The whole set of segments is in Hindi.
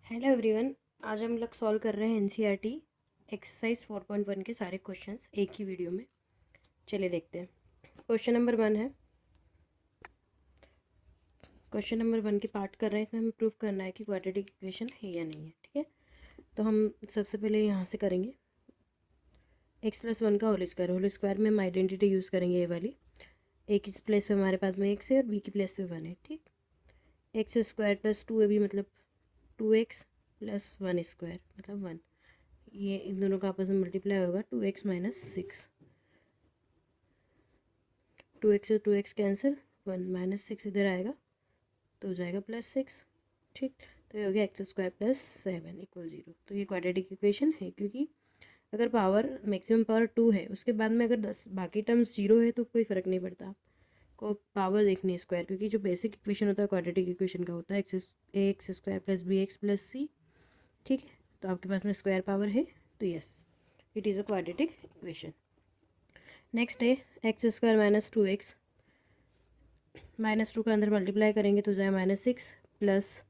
Hello everyone. आज हम लोग सॉल्व कर रहे हैं एनसीईआरटी एक्सरसाइज 4.1 के सारे क्वेश्चंस एक ही वीडियो में। चलिए देखते हैं। क्वेश्चन नंबर 1 है। क्वेश्चन नंबर 1 की पार्ट कर रहे हैं। इसमें हमें प्रूफ करना है कि क्वाड्रेटिक इक्वेशन है या नहीं है। ठीक है, तो हम सबसे पहले यहाँ से करेंगे x+1 का होल स्क्वायर में हम आइडेंटिटी यूज़ करेंगे ये वाली। ए की प्लेस पे हमारे पास में x है और बी की प्लेस पे 1 है। ठीक, x² + 2ab मतलब 2x + 1 स्क्वायर मतलब 1। ये इन दोनों का आपस में मल्टीप्लाई होगा 2x - 6। 2x से 2x कैंसिल, 1 - 6 इधर आएगा तो हो जाएगा +6। ठीक, तो ये हो गया x² + 7 = 0। तो ये क्वाड्रेटिक इक्वेशन है, क्योंकि अगर पावर मैक्सिमम पावर 2 है, उसके बाद में अगर 10 बाकी टर्म्स 0 है तो कोई फ़र्क नहीं पड़ता। आपको पावर देखनी है स्क्वायर, क्योंकि जो बेसिक इक्वेशन होता है क्वाड्रेटिक इक्वेशन का होता है ax² + bx + c। ठीक है, तो आपके पास में स्क्वायर पावर है तो yes, it is a quadratic equation. Next है x² - 2x -2 का अंदर मल्टीप्लाई करेंगे तो जाए -6 +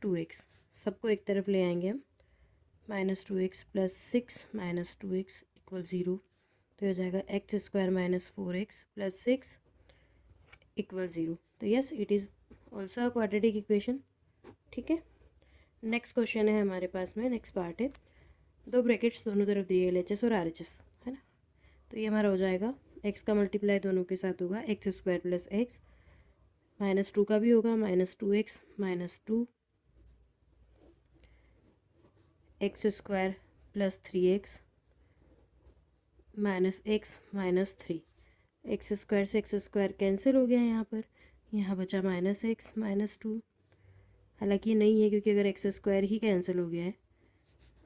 2x। सबको एक तरफ ले आएंगे हम, -2x + 6 - 2x = 0। तो हो जाएगा x² - 4x + 6 = 0। तो yes, it is also a quadratic equation. ठीक है, नेक्स्ट क्वेश्चन है हमारे पास में। नेक्स्ट पार्ट है, दो ब्रैकेट्स दोनों तरफ दिए गए LHS और RHS है ना। तो ये हमारा हो जाएगा x का मल्टीप्लाई दोनों के साथ होगा x² + x, -2 का भी होगा -2x - 2 x² + 3x -x - 3। x² से x² कैंसिल हो गया यहाँ बचा -x - 2। हालांकि ये नहीं है, क्योंकि अगर x² ही कैंसिल हो गया है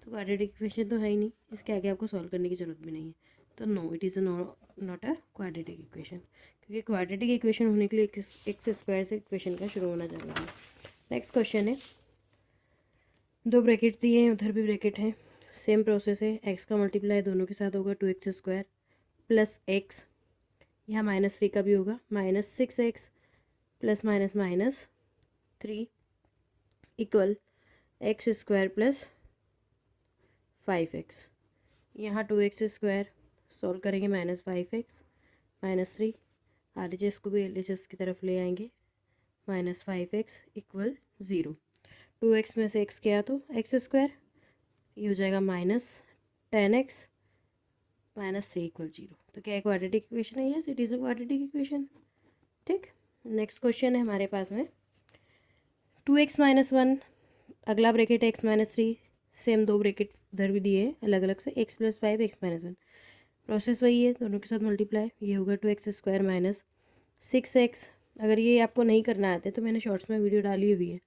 तो क्वाड्रेटिक इक्वेशन तो है ही नहीं, इसके आगे आपको सॉल्व करने की ज़रूरत भी नहीं है। तो no, it is not a quadratic equation, क्योंकि क्वाड्रेटिक इक्वेशन होने के लिए x² से इक्वेशन का शुरू होना जरूरी है। नेक्स्ट क्वेश्चन है, दो ब्रैकेट दिए हैं, उधर भी ब्रैकेट है, सेम प्रोसेस है। x का मल्टीप्लाई दोनों के साथ होगा 2x² + x, यहाँ -3 का भी होगा -6x ± -3 = x² + 5x। यहाँ 2x² सॉल्व करेंगे -5x -3, RHS को भी LHS की तरफ ले आएंगे, -5x = 0। 2x में से x गया तो x², ये हो जाएगा -10x -3 = 0। तो क्या क्वाड्रेटिक इक्वेशन है? Yes, it is a quadratic equation. ठीक, नेक्स्ट क्वेश्चन है हमारे पास में 2x - 1, अगला ब्रैकेट x - 3, सेम दो ब्रैकेट उधर भी दिए हैं अलग अलग से, x + 5 x - 1। प्रोसेस वही है, दोनों के साथ मल्टीप्लाई, ये होगा 2x² - 6x। अगर ये आपको नहीं करना आता है तो मैंने शॉर्ट्स में वीडियो डाली हुई है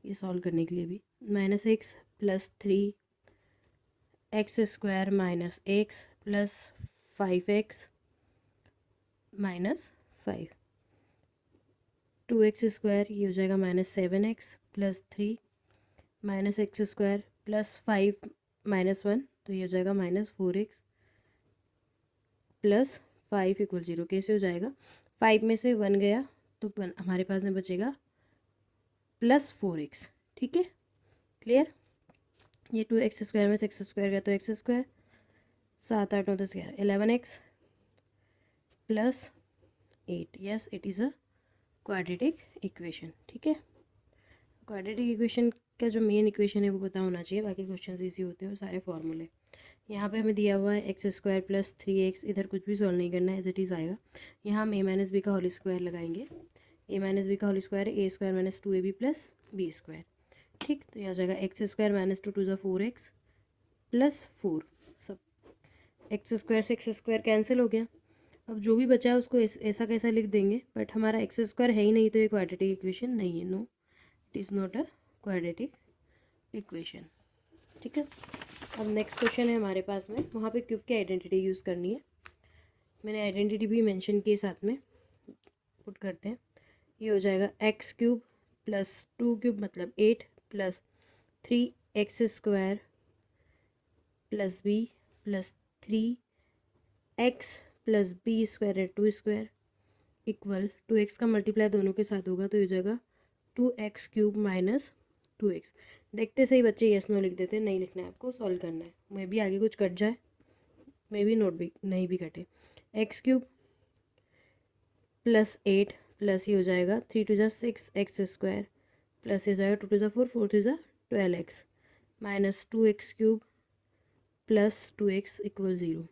ये सॉल्व करने के लिए भी। -x + 3 x² - x + 5x - 5। 2x², ये हो जाएगा -7x + 3 -x² + 5 - 1, तो ये हो जाएगा -4x + 5 = 0। कैसे हो जाएगा? 5 में से 1 गया तो हमारे पास में बचेगा +4x। ठीक है, क्लियर। ये 2x² में से x² गया तो x², 7 8 9 10 11 11x + 8। Yes, it is a quadratic equation. ठीक है, क्वाड्रेटिक इक्वेशन का जो मेन इक्वेशन है वो पता होना चाहिए, बाकी क्वेश्चन ईजी होते हैं और सारे फॉर्मूले। यहाँ पे हमें दिया हुआ है x² + 3x, इधर कुछ भी सॉल्व नहीं करना है, एज इट इज़ आएगा। यहाँ हम a - b का होल स्क्वायर लगाएंगे, a - b का होल स्क्वायर है a² - 2ab + b²। ठीक, तो यहाँ हो जाएगा x² - 2 = 4x + 4। सब x² से x² कैंसिल हो गया। अब जो भी बचा है उसको ऐसा कैसा लिख देंगे, बट हमारा x² है ही नहीं, तो ये क्वाड्रेटिक इक्वेशन नहीं है। No, it is not a quadratic equation. ठीक है, अब नेक्स्ट क्वेश्चन है हमारे पास में, वहाँ पे क्यूब की आइडेंटिटी यूज़ करनी है। मैंने आइडेंटिटी भी मेंशन की साथ में, पुट करते हैं। ये हो जाएगा x³ + 2³ मतलब 8 + 3x² + b + 3x + b² 2² = 2x का मल्टीप्लाई दोनों के साथ होगा तो ये हो जाएगा 2x³ - 2x। देखते सही बच्चे यस नो लिख देते हैं, नहीं लिखना है आपको, सॉल्व करना है। मे भी आगे कुछ कट जाए, मे भी नोट भी नहीं भी कटे। x³ प्लस 8 प्लस ये हो जाएगा 3 टू ज़ा 6x² प्लस ये हो जाएगा 2 टू ज़ा 4 4 टू ज़ा 12x minus 2x³ plus 2x equal 0।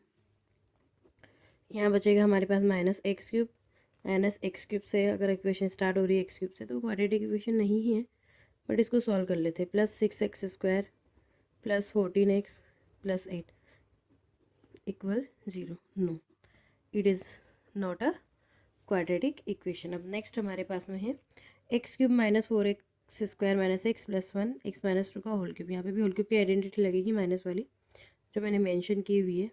यहाँ बचेगा हमारे पास -x³। -x³ से अगर इक्वेशन स्टार्ट हो रही है x³ से तो क्वाड्रेटिक इक्वेशन नहीं है, बट इसको सॉल्व कर लेते हैं। प्लस 6x² प्लस 14x प्लस 8 equal 0। No, it is not a quadratic equation. अब नेक्स्ट हमारे पास में है x³ minus 4x² minus x plus 1 x minus 2 का होल क्यूब। यहाँ पे भी होल क्यूब की आइडेंटिटी लगेगी माइनस वाली जो मैंने मेंशन की हुई है।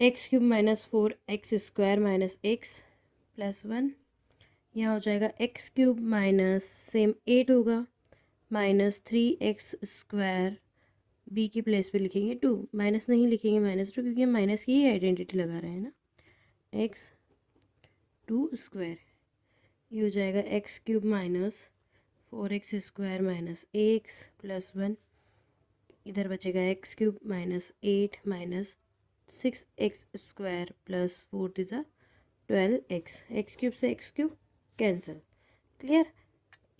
x³ minus 4x² minus x plus 1, यहाँ हो जाएगा x³ माइनस सेम 8 होगा माइनस 3x², b की प्लेस पे लिखेंगे 2, माइनस नहीं लिखेंगे -2 क्योंकि हम माइनस की ही आइडेंटिटी लगा रहे हैं ना। x² ये हो जाएगा x³ minus 4x² minus x plus 1, इधर बचेगा x³ minus 8 minus 6x² plus 4 × 12x। x³ से x³ कैंसिल। क्लियर?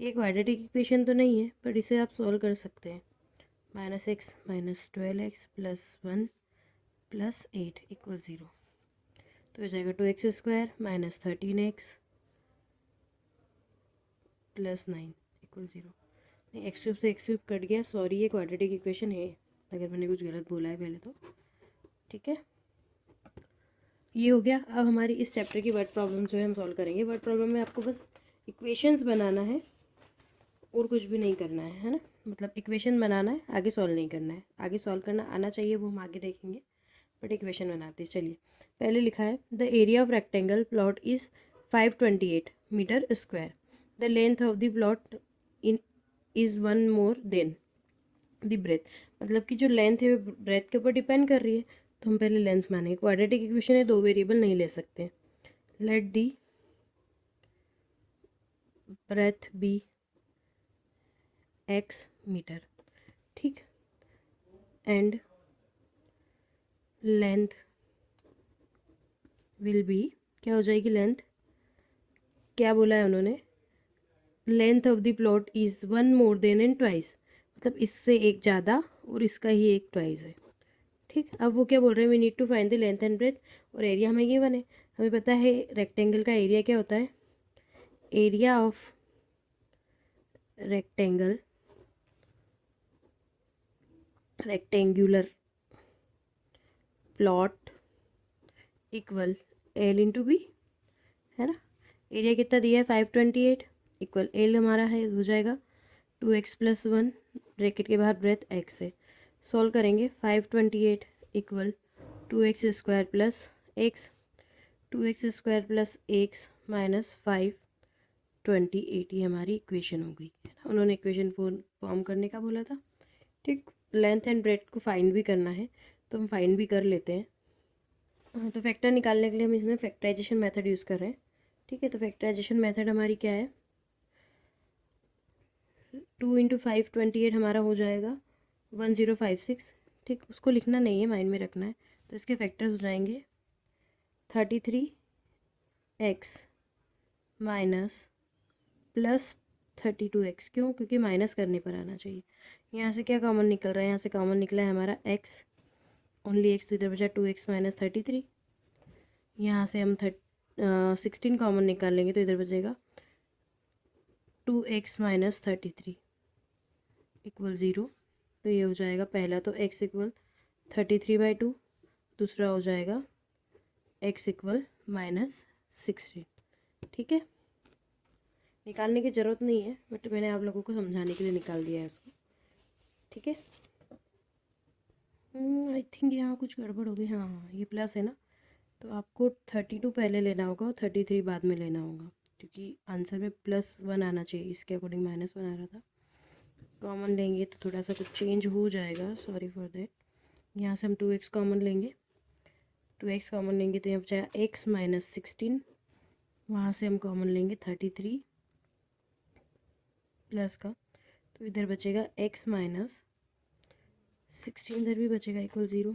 ये क्वाड्रेटिक इक्वेशन तो नहीं है, पर इसे आप सॉल्व कर सकते हैं। -x minus 12x plus 1 plus 8 equal 0। तो हो जाएगा 2x² minus 13x plus 9 equal 0। नहीं, x³ से x³ कट गया, सॉरी ये क्वाड्रेटिक इक्वेशन है, अगर मैंने कुछ गलत बोला है पहले तो। ठीक है, ये हो गया। अब हमारी इस चैप्टर की वर्ड प्रॉब्लम जो है हम सॉल्व करेंगे। वर्ड प्रॉब्लम में आपको बस इक्वेशंस बनाना है और कुछ भी नहीं करना है ना, मतलब इक्वेशन बनाना है, आगे सॉल्व नहीं करना है। आगे सॉल्व करना आना चाहिए, वो हम आगे देखेंगे, बट इक्वेशन बनाते हैं। चलिए, पहले लिखा है the area of rectangle plot is 528 metre square. The length of the plot in is 1 more than the breadth. मतलब कि जो लेंथ है वो ब्रेथ के ऊपर डिपेंड कर रही है, तो हम पहले लेंथ मानेंगे। क्वाड्रेटिक इक्वेशन है, 2 वेरिएबल नहीं ले सकते। Let the breadth be x metre, ठीक, एंड लेंथ विल बी, क्या हो जाएगी लेंथ, क्या बोला है उन्होंने, length of the plot is 1 more than and twice, मतलब इससे एक ज़्यादा और इसका ही एक ट्वाइस है। ठीक, अब वो क्या बोल रहे हैं, we need to find the length and breadth, और एरिया हमें गिवन है। हमें पता है रेक्टेंगल का एरिया क्या होता है, area of rectangle, rectangular plot equal L into B, है ना। एरिया कितना दिया है 528, इक्वल एल हमारा है, हो जाएगा 2x प्लस 1 ब्रैकेट के बाहर ब्रेथ x है। सॉल्व करेंगे, 528 equal 2x² plus x, 2x² plus x minus 528, ये हमारी इक्वेशन हो गई है ना। उन्होंने इक्वेशन फॉर्म करने का बोला था। ठीक, लेंथ एंड ब्रेथ को फाइंड भी करना है, तो हम फाइंड भी कर लेते हैं। तो फैक्टर निकालने के लिए हम इसमें फैक्टराइजेशन मेथड यूज़ कर रहे हैं। ठीक है, तो फैक्टराइजेशन मेथड हमारी क्या है, 2 × 528 हमारा हो जाएगा 1056। ठीक, उसको लिखना नहीं है, माइंड में रखना है। तो इसके फैक्टर्स हो जाएंगे 33x माइनस प्लस 32x। क्यों? क्योंकि माइनस करने पर आना चाहिए। यहाँ से क्या कॉमन निकल रहा है, यहाँ से कॉमन निकला है हमारा x, ओनली x, तो इधर बचा 2x माइनस 33। यहाँ से हम 16 कॉमन निकाल लेंगे, तो इधर बचेगा 2x माइनस 33 इक्वल 0। तो ये हो जाएगा पहला, तो x इक्वल 33/2, दूसरा हो जाएगा x इक्वल -16। ठीक है, निकालने की ज़रूरत नहीं है, बट मैंने आप लोगों को समझाने के लिए निकाल दिया है इसको। ठीक है, आई थिंक यहाँ कुछ गड़बड़ हो गई। हाँ हाँ, ये प्लस है ना, तो आपको 32 पहले लेना होगा और 33 बाद में लेना होगा, क्योंकि आंसर में +1 आना चाहिए, इसके अकॉर्डिंग -1 आ रहा था। कॉमन लेंगे तो थोड़ा सा कुछ चेंज हो जाएगा, सॉरी फॉर देट। यहाँ से हम 2x कॉमन लेंगे, 2x कॉमन लेंगे तो यहाँ बचाया x माइनस 16, वहाँ से हम कॉमन लेंगे 33 प्लस का तो इधर बचेगा x माइनस 16, इधर भी बचेगा इक्वल 0।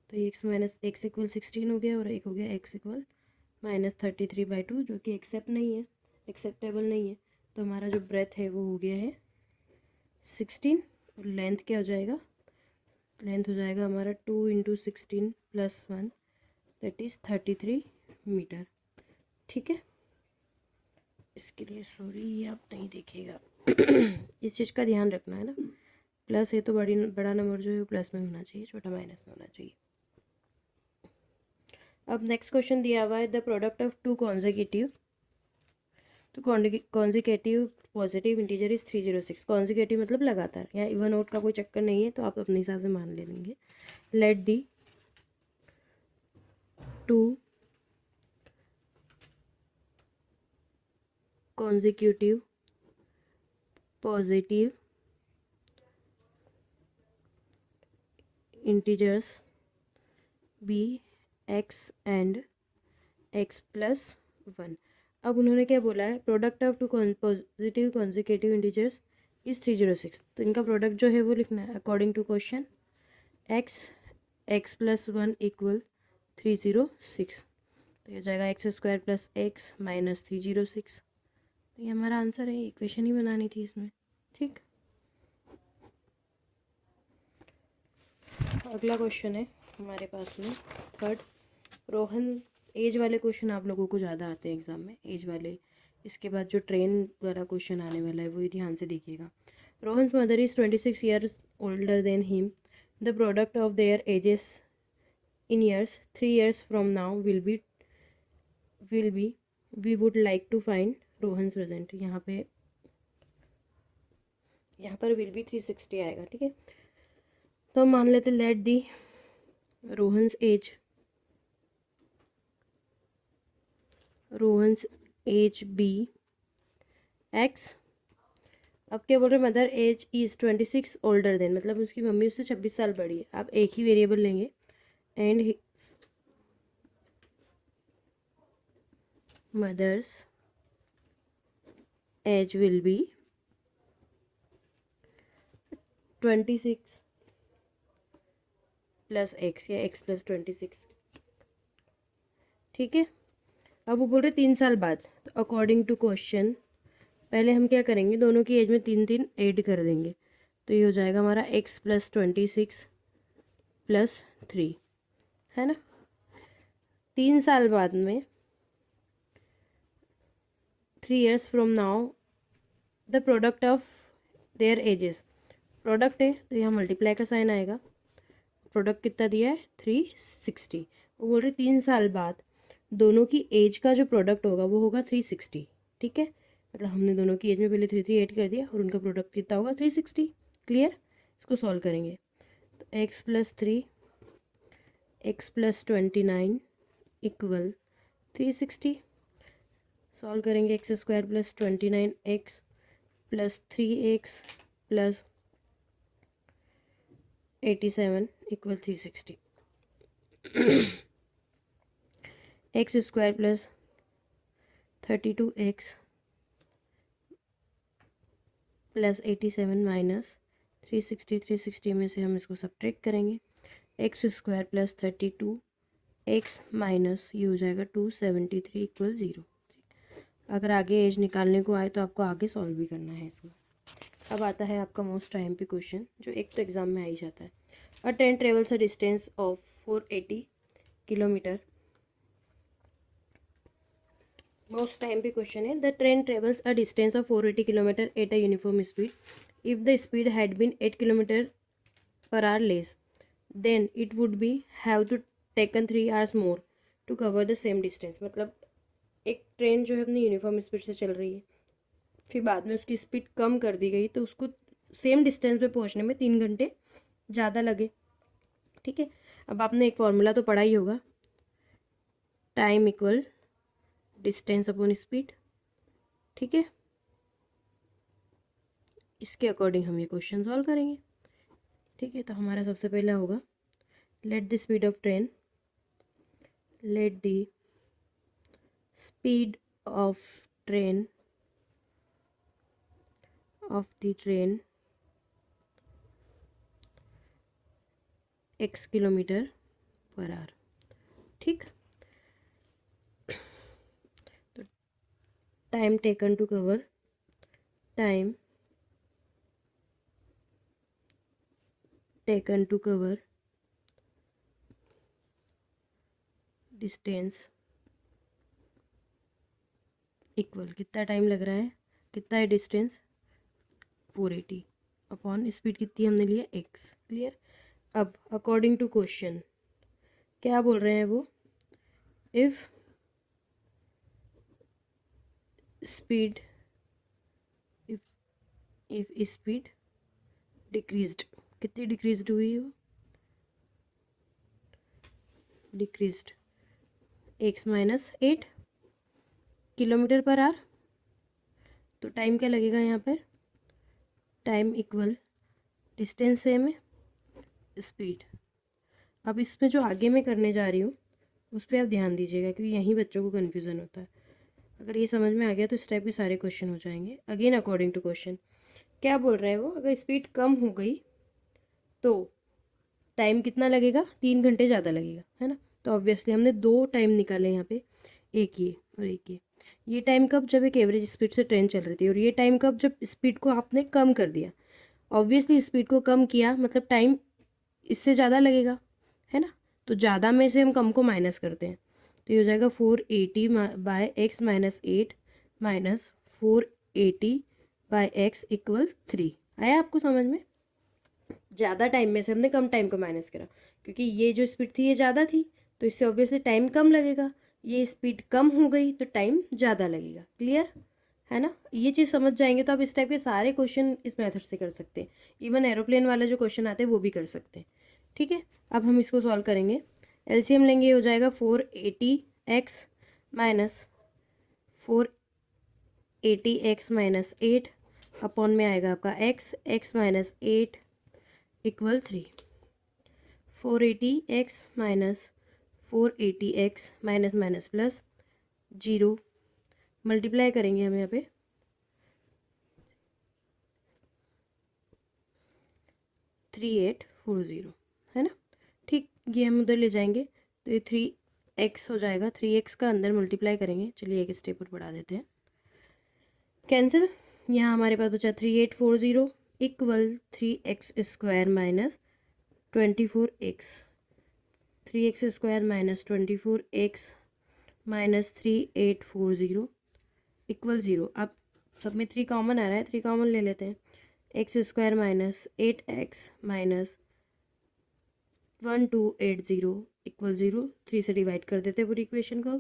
तो ये x माइनस एक्स इक्वल 16 हो गया और एक हो गया x इक्वल -33/2, जो कि एक्सेप्टेबल नहीं है। तो हमारा जो ब्रेथ है वो हो गया है 16 और लेंथ क्या हो जाएगा, लेंथ हो जाएगा हमारा 2 × 16 + 1 दैट इज़ 33 मीटर। ठीक है, इसके लिए सॉरी ये आप नहीं देखेगा इस चीज़ का ध्यान रखना है ना, प्लस है तो बड़ा नंबर जो है वो प्लस में होना चाहिए, छोटा माइनस में होना चाहिए। अब नेक्स्ट क्वेश्चन दिया हुआ है the product of two consecutive, तो consecutive positive integer is 306। Consecutive मतलब लगातार, यहाँ इवन आउट का कोई चक्कर नहीं है, तो आप अपने हिसाब से मान ले लेंगे। Let the two consecutive positive integers b x and x plus 1। अब उन्होंने क्या बोला है, product of two positive consecutive integers is 306। तो इनका प्रोडक्ट जो है वो लिखना है according to question x plus 1 = 306। तो ये जाएगा x² + x - 306। तो ये हमारा आंसर है, इक्वेशन ही बनानी थी इसमें। ठीक, अगला क्वेश्चन है हमारे पास में थर्ड। रोहन, एज वाले क्वेश्चन आप लोगों को ज़्यादा आते हैं एग्ज़ाम में, एज वाले। इसके बाद जो ट्रेन वाला क्वेश्चन आने वाला है वही ध्यान से देखिएगा। Rohan's mother is 26 years older than him. The product of their ages in years 3 years from now will be we would like to find Rohan's present. यहाँ पर विल बी 360 आएगा। ठीक है, तो हम मान लेते let the Rohan's be x. अब क्या बोल रहे हैं, mother age is 26 older than, मतलब उसकी मम्मी उससे 26 साल बड़ी है। आप एक ही वेरिएबल लेंगे and mother's age will be 26 + x या x + 26। ठीक है, अब वो बोल रहे 3 साल बाद। तो अकॉर्डिंग टू क्वेश्चन पहले हम क्या करेंगे, दोनों की एज में 3 ऐड कर देंगे। तो ये हो जाएगा हमारा x + 26 + 3, है ना। 3 साल बाद में 3 years from now the product of their edges, product है तो यहाँ मल्टीप्लाई का साइन आएगा। प्रोडक्ट कितना दिया है 360। वो बोल रहे 3 साल बाद दोनों की एज का जो प्रोडक्ट होगा वो होगा 360। ठीक है, मतलब हमने दोनों की एज में पहले 3 ऐड कर दिया और उनका प्रोडक्ट कितना होगा 360। क्लियर, इसको सॉल्व करेंगे तो x + 3 x + 29 = 360। सॉल्व करेंगे x² + 29x + 3x + 87 = 360। x² + 32x + 87 - 360। 360 में से हम इसको सब्ट्रैक्ट करेंगे। x² + 32x माइनस ये हो जाएगा 273 = 0। अगर आगे एज निकालने को आए तो आपको आगे सॉल्व भी करना है इसको। अब आता है आपका मोस्ट टाइम पे क्वेश्चन, जो एक तो एग्जाम में आ ही जाता है। A train travels a distance of 480 kilometre. Most time पे क्वेश्चन है, the train travels a distance of 480 kilometre at a uniform speed. If the speed had been 8 km/h less, then it would be have to taken 3 hours more to cover the same distance. मतलब एक ट्रेन जो है अपनी यूनिफॉर्म स्पीड से चल रही है, फिर बाद में उसकी स्पीड कम कर दी गई तो उसको सेम डिस्टेंस पे पहुंचने में 3 घंटे ज़्यादा लगे। ठीक है, अब आपने एक फॉर्मूला तो पढ़ा ही होगा, time equal distance upon speed. ठीक है, इसके अकॉर्डिंग हम ये क्वेश्चन सॉल्व करेंगे। ठीक है, तो हमारा सबसे पहला होगा let the speed of train, let the speed of train of the train x kilometre per hour. ठीक, तो time taken to cover, time taken to cover distance equal, कितना टाइम लग रहा है, कितना है डिस्टेंस 480 अपॉन स्पीड कितनी हमने लिया x। क्लियर। अब अकॉर्डिंग टू क्वेश्चन क्या बोल रहे हैं वो, if speed if speed decreased, कितनी डिक्रीज्ड हुई है वो, decreased x -8 kilometre per our. तो टाइम क्या लगेगा यहाँ पर, टाइम इक्वल डिस्टेंस सेम है, स्पीड। अब इसमें जो आगे मैं करने जा रही हूँ उस पर आप ध्यान दीजिएगा क्योंकि यहीं बच्चों को कन्फ्यूज़न होता है। अगर ये समझ में आ गया तो इस टाइप के सारे क्वेश्चन हो जाएंगे। अगेन अकॉर्डिंग टू क्वेश्चन क्या बोल रहे हैं वो, अगर स्पीड कम हो गई तो टाइम कितना लगेगा, 3 घंटे ज़्यादा लगेगा, है ना। तो ऑब्वियसली हमने 2 टाइम निकाले यहाँ पे, एक ये और एक ये टाइम कब, जब एक एवरेज स्पीड से ट्रेन चल रही थी, और ये टाइम कब, जब स्पीड को आपने कम कर दिया। ऑब्वियसली स्पीड को कम किया मतलब टाइम इससे ज़्यादा लगेगा, है ना। तो ज़्यादा में से हम कम को माइनस करते हैं, तो ये हो जाएगा 480 by x -8 minus 480 by x equal 3। आया आपको समझ में। ज़्यादा टाइम में से हमने कम टाइम को माइनस करा, क्योंकि ये जो स्पीड थी ये ज़्यादा थी तो इससे ऑब्वियसली टाइम कम लगेगा, ये स्पीड कम हो गई तो टाइम ज़्यादा लगेगा। क्लियर है ना। ये चीज़ समझ जाएंगे तो आप इस टाइप के सारे क्वेश्चन इस मेथड से कर सकते हैं। इवन एरोप्लेन वाले जो क्वेश्चन आते हैं वो भी कर सकते हैं। ठीक है, अब हम इसको सॉल्व करेंगे। एलसीएम लेंगे, हो जाएगा 480x माइनस 480x -8 अपॉन में आएगा आपका x -8 equal 3। 480x minus 480x minus minus plus 0 multiply करेंगे हम यहाँ पे 3840, है ना। ठीक, ये हम उधर ले जाएंगे तो ये 3x हो जाएगा, 3x का अंदर मल्टीप्लाई करेंगे। चलिए एक स्टेप और बढ़ा देते हैं, कैंसिल। यहाँ हमारे पास बचा 3840 equal 3x² minus 24x, 3x² minus 24x minus 3840 equal 0। अब सब में 3 कॉमन आ रहा है, 3 कॉमन ले लेते हैं। x² minus 8x minus 1280 equal 0। 3 से डिवाइड कर देते हैं पूरी इक्वेशन को।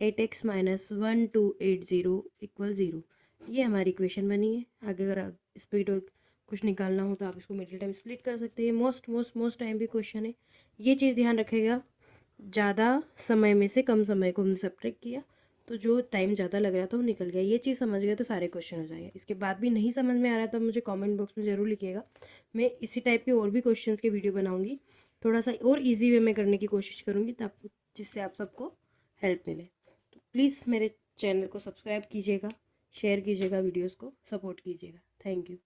8x minus 1280 equal 0। ये हमारी इक्वेशन बनी है। आगे अगर स्पीड कुछ निकालना हो तो आप इसको मिडिल टाइम स्प्लिट कर सकते हैं। मोस्ट टाइम भी क्वेश्चन है। ये चीज़ ध्यान रखेगा, ज़्यादा समय में से कम समय को हमने सब्ट्रैक्ट किया तो जो टाइम ज़्यादा लग रहा था वो निकल गया। ये चीज़ समझ गए तो सारे क्वेश्चन हो जाएगा। इसके बाद भी नहीं समझ में आ रहा है तो मुझे कमेंट बॉक्स में ज़रूर लिखिएगा। मैं इसी टाइप के और भी क्वेश्चंस के वीडियो बनाऊंगी, थोड़ा सा और इजी वे में करने की कोशिश करूँगी तब जिससे आप सबको हेल्प मिले। तो प्लीज़ मेरे चैनल को सब्सक्राइब कीजिएगा, शेयर कीजिएगा, वीडियोज़ को सपोर्ट कीजिएगा। Thank you.